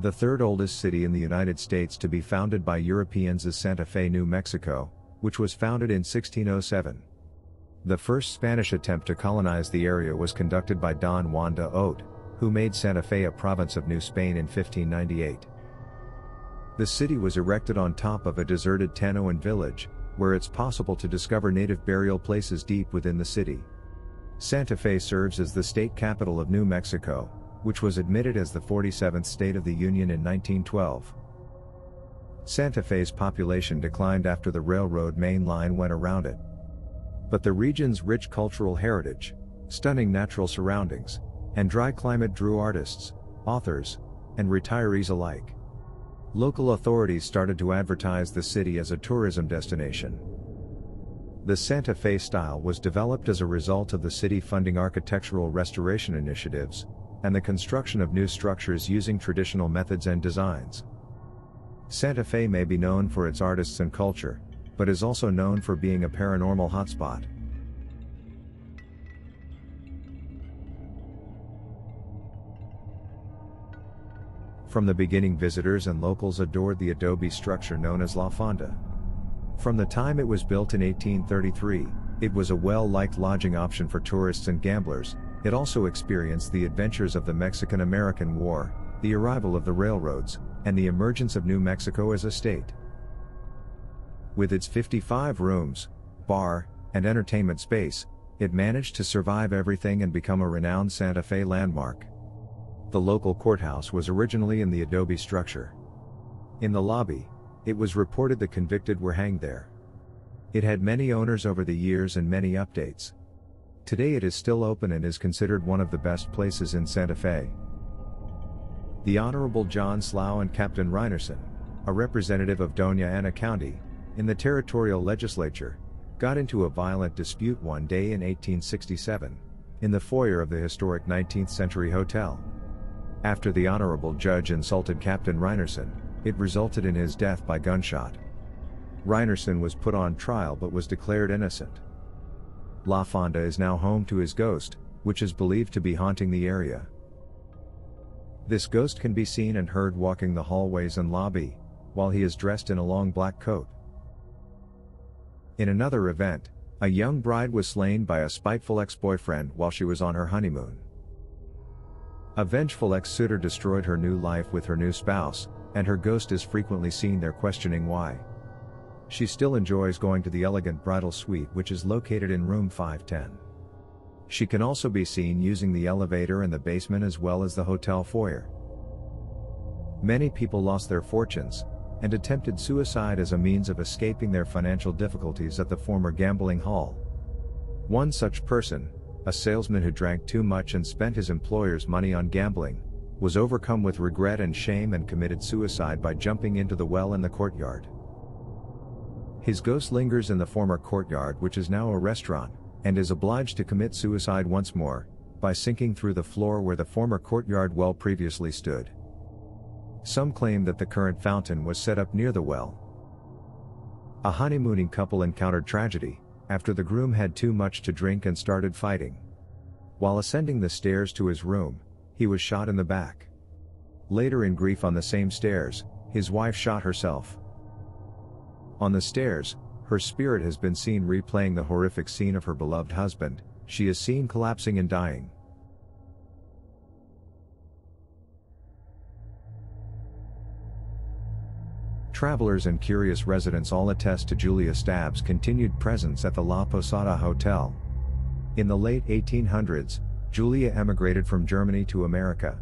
The third oldest city in the United States to be founded by Europeans is Santa Fe, New Mexico, which was founded in 1607. The first Spanish attempt to colonize the area was conducted by Don Juan de Ote, who made Santa Fe a province of New Spain in 1598. The city was erected on top of a deserted Tanoan village, where it's possible to discover native burial places deep within the city. Santa Fe serves as the state capital of New Mexico, which was admitted as the 47th state of the Union in 1912. Santa Fe's population declined after the railroad main line went around it. But the region's rich cultural heritage, stunning natural surroundings, and dry climate drew artists, authors, and retirees alike. Local authorities started to advertise the city as a tourism destination. The Santa Fe style was developed as a result of the city funding architectural restoration initiatives, and the construction of new structures using traditional methods and designs. Santa Fe may be known for its artists and culture, but is also known for being a paranormal hotspot. From the beginning, visitors and locals adored the adobe structure known as La Fonda. From the time it was built in 1833, it was a well-liked lodging option for tourists and gamblers. It also experienced the adventures of the Mexican-American War, the arrival of the railroads, and the emergence of New Mexico as a state. With its 55 rooms, bar, and entertainment space, it managed to survive everything and become a renowned Santa Fe landmark. The local courthouse was originally in the adobe structure. In the lobby, it was reported the convicted were hanged there. It had many owners over the years and many updates. Today it is still open and is considered one of the best places in Santa Fe. The Honorable John Slough and Captain Reinerson, a representative of Doña Ana County, in the territorial legislature, got into a violent dispute one day in 1867, in the foyer of the historic 19th century hotel. After the honorable judge insulted Captain Reinerson, it resulted in his death by gunshot. Reinerson was put on trial but was declared innocent. La Fonda is now home to his ghost, which is believed to be haunting the area. This ghost can be seen and heard walking the hallways and lobby, while he is dressed in a long black coat. In another event, a young bride was slain by a spiteful ex-boyfriend while she was on her honeymoon. A vengeful ex-suitor destroyed her new life with her new spouse, and her ghost is frequently seen there questioning why. She still enjoys going to the elegant bridal suite which is located in room 510. She can also be seen using the elevator in the basement as well as the hotel foyer. Many people lost their fortunes, and attempted suicide as a means of escaping their financial difficulties at the former gambling hall. One such person, a salesman who drank too much and spent his employer's money on gambling, was overcome with regret and shame and committed suicide by jumping into the well in the courtyard. His ghost lingers in the former courtyard, which is now a restaurant, and is obliged to commit suicide once more, by sinking through the floor where the former courtyard well previously stood. Some claim that the current fountain was set up near the well. A honeymooning couple encountered tragedy, after the groom had too much to drink and started fighting. While ascending the stairs to his room, he was shot in the back. Later, in grief on the same stairs, his wife shot herself. On the stairs, her spirit has been seen replaying the horrific scene of her beloved husband. She is seen collapsing and dying. Travelers and curious residents all attest to Julia Stabb's continued presence at the La Posada Hotel. In the late 1800s, Julia emigrated from Germany to America.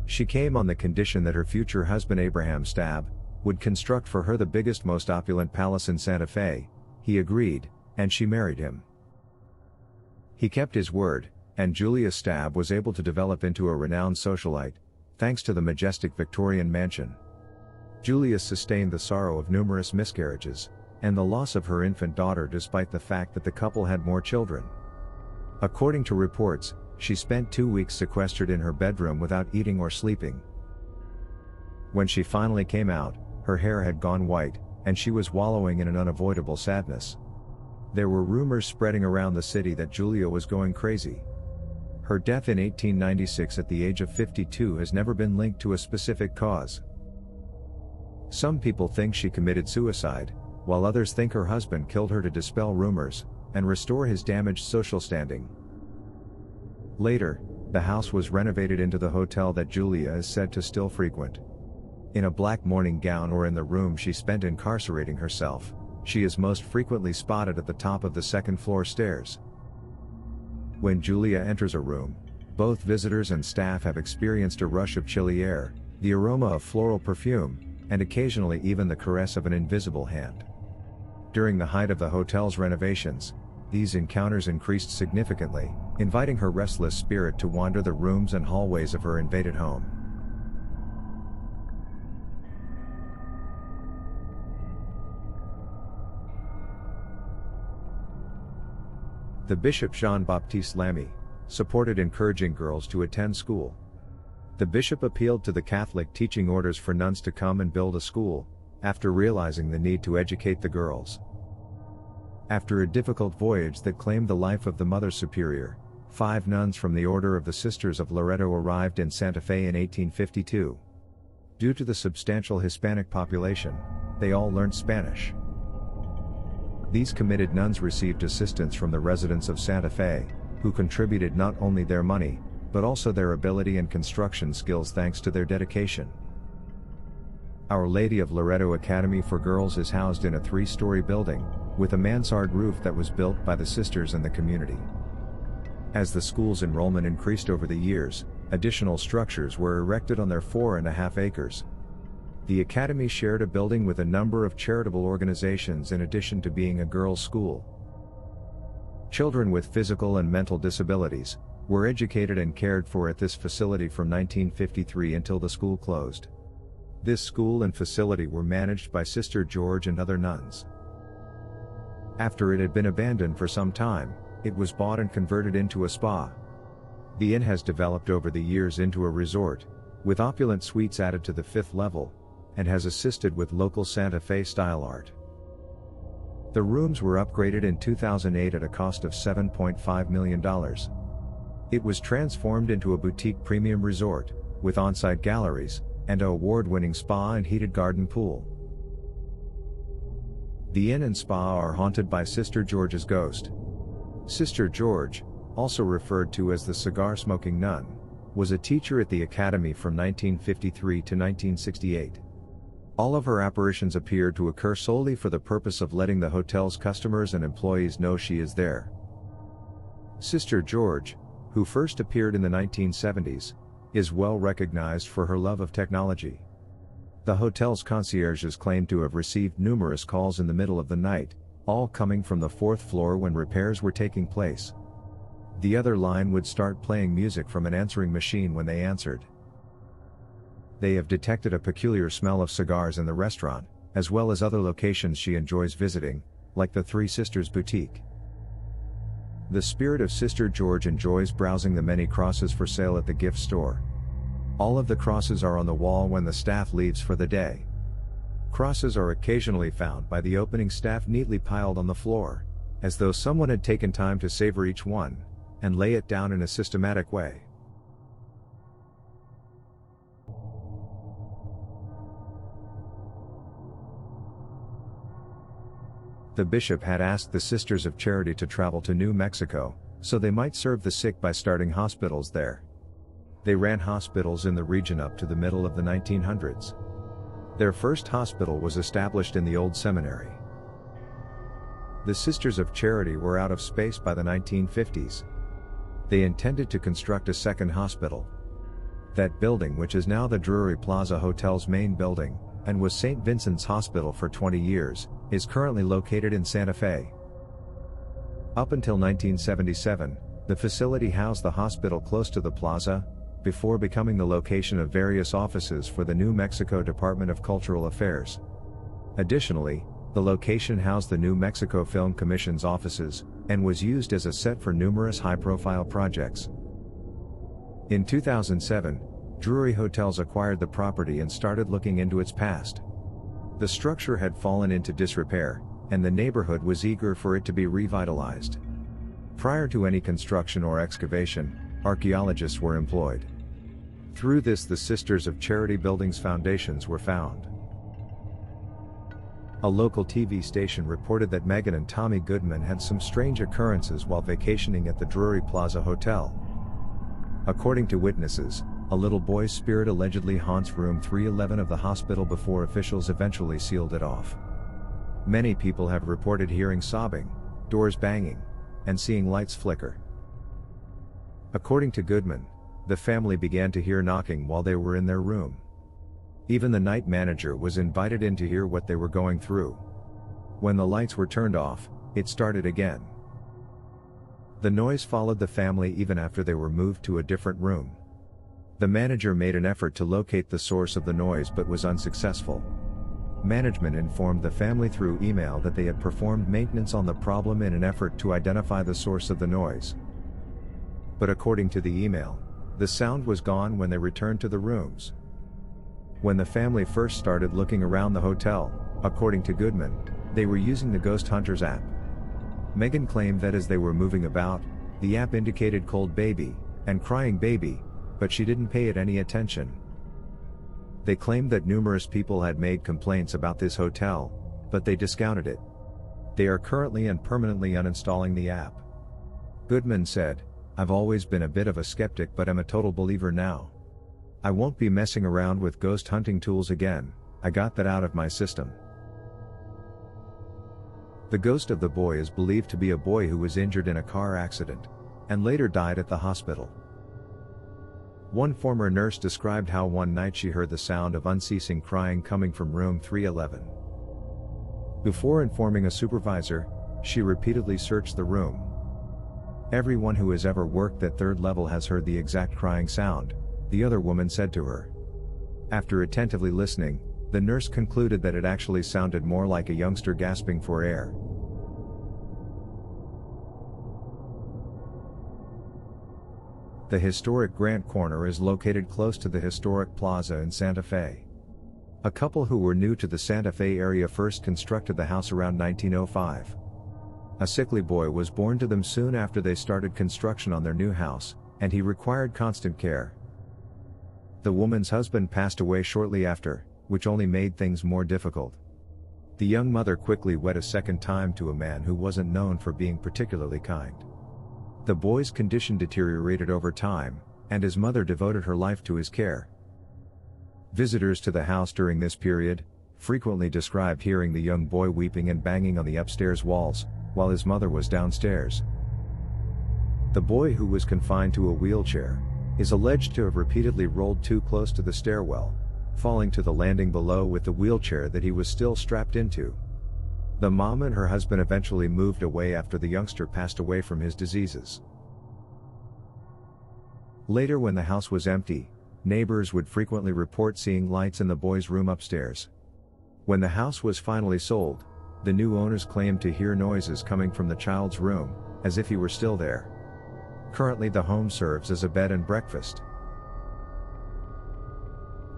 She came on the condition that her future husband Abraham Stabb would construct for her the biggest, most opulent palace in Santa Fe. He agreed, and she married him. He kept his word, and Julia Stabb was able to develop into a renowned socialite, thanks to the majestic Victorian mansion. Julia sustained the sorrow of numerous miscarriages, and the loss of her infant daughter despite the fact that the couple had more children. According to reports, she spent 2 weeks sequestered in her bedroom without eating or sleeping. When she finally came out, her hair had gone white, and she was wallowing in an unavoidable sadness. There were rumors spreading around the city that Julia was going crazy. Her death in 1896 at the age of 52 has never been linked to a specific cause. Some people think she committed suicide, while others think her husband killed her to dispel rumors and restore his damaged social standing. Later, the house was renovated into the hotel that Julia is said to still frequent. In a black morning gown or in the room she spent incarcerating herself, she is most frequently spotted at the top of the second-floor stairs. When Julia enters a room, both visitors and staff have experienced a rush of chilly air, the aroma of floral perfume, and occasionally even the caress of an invisible hand. During the height of the hotel's renovations, these encounters increased significantly, inviting her restless spirit to wander the rooms and hallways of her invaded home. The Bishop Jean-Baptiste Lamy supported encouraging girls to attend school. The bishop appealed to the Catholic teaching orders for nuns to come and build a school, after realizing the need to educate the girls. After a difficult voyage that claimed the life of the Mother Superior, 5 nuns from the Order of the Sisters of Loreto arrived in Santa Fe in 1852. Due to the substantial Hispanic population, they all learned Spanish. These committed nuns received assistance from the residents of Santa Fe, who contributed not only their money, but also their ability and construction skills thanks to their dedication. Our Lady of Loreto Academy for Girls is housed in a 3-story building, with a mansard roof that was built by the sisters and the community. As the school's enrollment increased over the years, additional structures were erected on their 4.5 acres. The academy shared a building with a number of charitable organizations in addition to being a girls' school. Children with physical and mental disabilities were educated and cared for at this facility from 1953 until the school closed. This school and facility were managed by Sister George and other nuns. After it had been abandoned for some time, it was bought and converted into a spa. The inn has developed over the years into a resort, with opulent suites added to the 5th level, and has assisted with local Santa Fe style art. The rooms were upgraded in 2008 at a cost of $7.5 million. It was transformed into a boutique premium resort, with on-site galleries, and an award-winning spa and heated garden pool. The inn and spa are haunted by Sister George's ghost. Sister George, also referred to as the cigar-smoking nun, was a teacher at the academy from 1953 to 1968. All of her apparitions appear to occur solely for the purpose of letting the hotel's customers and employees know she is there. Sister George, who first appeared in the 1970s, is well recognized for her love of technology. The hotel's concierges claim to have received numerous calls in the middle of the night, all coming from the 4th floor when repairs were taking place. The other line would start playing music from an answering machine when they answered. They have detected a peculiar smell of cigars in the restaurant, as well as other locations she enjoys visiting, like the Three Sisters Boutique. The spirit of Sister George enjoys browsing the many crosses for sale at the gift store. All of the crosses are on the wall when the staff leaves for the day. Crosses are occasionally found by the opening staff neatly piled on the floor, as though someone had taken time to savor each one, and lay it down in a systematic way. The bishop had asked the Sisters of Charity to travel to New Mexico, so they might serve the sick by starting hospitals there. They ran hospitals in the region up to the middle of the 1900s. Their first hospital was established in the old seminary. The Sisters of Charity were out of space by the 1950s. They intended to construct a second hospital. That building, which is now the Drury Plaza Hotel's main building, and was St. Vincent's Hospital for 20 years, is currently located in Santa Fe. Up until 1977, the facility housed the hospital close to the plaza, before becoming the location of various offices for the New Mexico Department of Cultural Affairs. Additionally, the location housed the New Mexico Film Commission's offices, and was used as a set for numerous high-profile projects. In 2007, Drury Hotels acquired the property and started looking into its past. The structure had fallen into disrepair, and the neighborhood was eager for it to be revitalized. Prior to any construction or excavation, archaeologists were employed. Through this, the Sisters of Charity Building's foundations were found. A local TV station reported that Megan and Tommy Goodman had some strange occurrences while vacationing at the Drury Plaza Hotel. According to witnesses, a little boy's spirit allegedly haunts room 311 of the hospital before officials eventually sealed it off. Many people have reported hearing sobbing, doors banging, and seeing lights flicker. According to Goodman, the family began to hear knocking while they were in their room. Even the night manager was invited in to hear what they were going through. When the lights were turned off, it started again. The noise followed the family even after they were moved to a different room. The manager made an effort to locate the source of the noise but was unsuccessful. Management informed the family through email that they had performed maintenance on the problem in an effort to identify the source of the noise. But according to the email, the sound was gone when they returned to the rooms. When the family first started looking around the hotel, according to Goodman, they were using the Ghost Hunters app. Megan claimed that as they were moving about, the app indicated cold baby and crying baby, but she didn't pay it any attention. They claimed that numerous people had made complaints about this hotel, but they discounted it. They are currently and permanently uninstalling the app. Goodman said, "I've always been a bit of a skeptic, but I'm a total believer now. I won't be messing around with ghost hunting tools again. I got that out of my system." The ghost of the boy is believed to be a boy who was injured in a car accident and later died at the hospital. One former nurse described how one night she heard the sound of unceasing crying coming from room 311. Before informing a supervisor, she repeatedly searched the room. "Everyone who has ever worked at third level has heard the exact crying sound," the other woman said to her. After attentively listening, the nurse concluded that it actually sounded more like a youngster gasping for air. The historic Grant Corner is located close to the historic plaza in Santa Fe. A couple who were new to the Santa Fe area first constructed the house around 1905. A sickly boy was born to them soon after they started construction on their new house, and he required constant care. The woman's husband passed away shortly after, which only made things more difficult. The young mother quickly wed a second time to a man who wasn't known for being particularly kind. The boy's condition deteriorated over time, and his mother devoted her life to his care. Visitors to the house during this period frequently described hearing the young boy weeping and banging on the upstairs walls, while his mother was downstairs. The boy, who was confined to a wheelchair, is alleged to have repeatedly rolled too close to the stairwell, falling to the landing below with the wheelchair that he was still strapped into. The mom and her husband eventually moved away after the youngster passed away from his diseases. Later, when the house was empty, neighbors would frequently report seeing lights in the boy's room upstairs. When the house was finally sold, the new owners claimed to hear noises coming from the child's room, as if he were still there. Currently, the home serves as a bed and breakfast.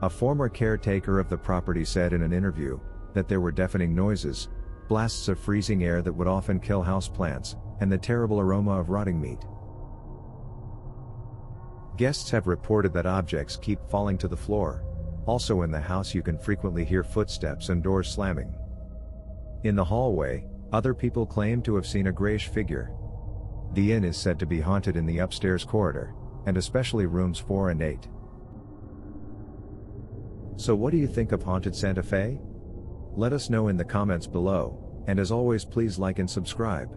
A former caretaker of the property said in an interview that there were deafening noises, blasts of freezing air that would often kill houseplants, and the terrible aroma of rotting meat. Guests have reported that objects keep falling to the floor. Also in the house, you can frequently hear footsteps and doors slamming. In the hallway, other people claim to have seen a grayish figure. The inn is said to be haunted in the upstairs corridor, and especially rooms 4 and 8. So what do you think of Haunted Santa Fe? Let us know in the comments below, and as always, please like and subscribe.